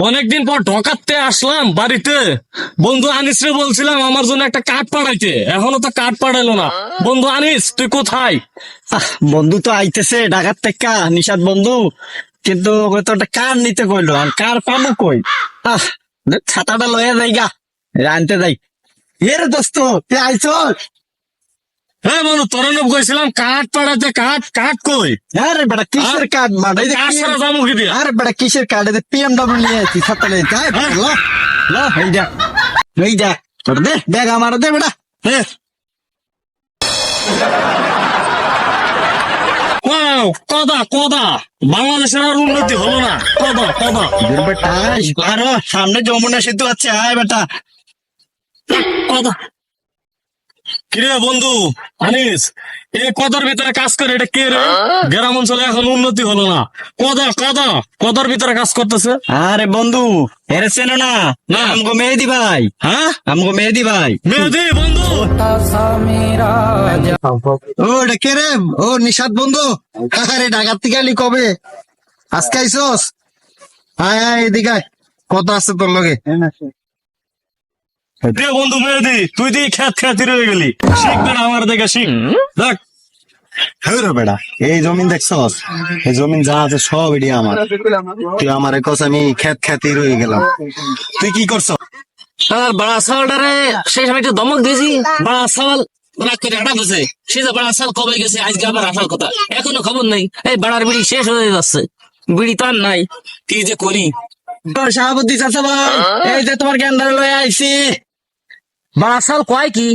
অনেকদিন পর ঢকাতে আসলাম বাড়িতে। বন্ধু আনিসরে বলছিলাম আমার জন্য একটা কার্ড পাঠাইতে, এখনো তো কার্ড পাঠাইলো না। বন্ধু আনিস, তুই কোথায়? বন্ধু তো আইতেছে ঢাকার থেকে, নিশাদ বন্ধু। কিন্তু ওকে তো একটা কার নিতে কইলো, আর কার পাবো কই? আহ ছাতাটা লয়ে যাই গা, আনতে যাই। এর দোস্ত তুই আইছো? হ্যাঁ বন্ধু, তরণব গেছিলাম কার্ড পাঠাতে, কার্ড কার্ড কই? আরে বেটা কিসের কার্ড? কার সারা যাবো কি দিয়া? আরে বেটা কিসের কার্ড? এটা পিএমডব্লিউ নিয়ে আছি, ছাতা লয়ে যাই। ল ল এই যা, এই যা, দে ব্যাগ আমার, দে বেটা। ওয়াও, কদা কদা, বাংলাদেশের আর উন্নতি হলো না। কদা কদা বেটা আরো সামনে যমুনা সেতু আছে, আয় বেটা। কদা। কিরে বন্ধু আনিস, এই কদার ভিতরে কাজ করে এটা কে রে? গ্রাম অঞ্চলে এখন উন্নতি হলো না। কদা কদা, কদার ভিতরে কাজ করতেছে। আরে বন্ধু, এরে চেনো না? না। আমগো মেহেদি ভাই, হ্যাঁ, আমগো মেহেদি ভাই। মেহেদি বন্ধু। ও এটা কে রে? ও নিশাদ বন্ধু। আরে ঢাকার থেকে আলি কবে? আজকে আইসোস? আয় আয় এদিকে আয়। কথা আছে তোর লগে। দে বন্ধু মেহেদি, তুই দিয়ে খ্যাত খ্যাতি রয়ে গেলি। শিখবে না আমার দেখে, শিখ দেখ। হ্যাঁ রে বেটা, এই জমিন দেখছস? এই জমিন যা আছে সব এটি আমার। তুই আমার কস, আমি খেত খেতেই রয়ে গেলাম। তুই কি করছ? আর বাড়া সালটারে সেই সময় একটু দমক দিয়েছি। বাড়া সাল রাগ করে আটা গেছে। সে যে বাড়া সাল কবে গেছে, আজকে আবার আসার কথা, এখনো খবর নেই। এই বাড়ার বিড়ি শেষ হয়ে যাচ্ছে, বিড়ি তো আর নাই। কি যে করি। সভাপতি চাচা ভাই, এই যে তোমার গ্যান্ডার লয়ে আইছি। বাড়া সাল কয় কি?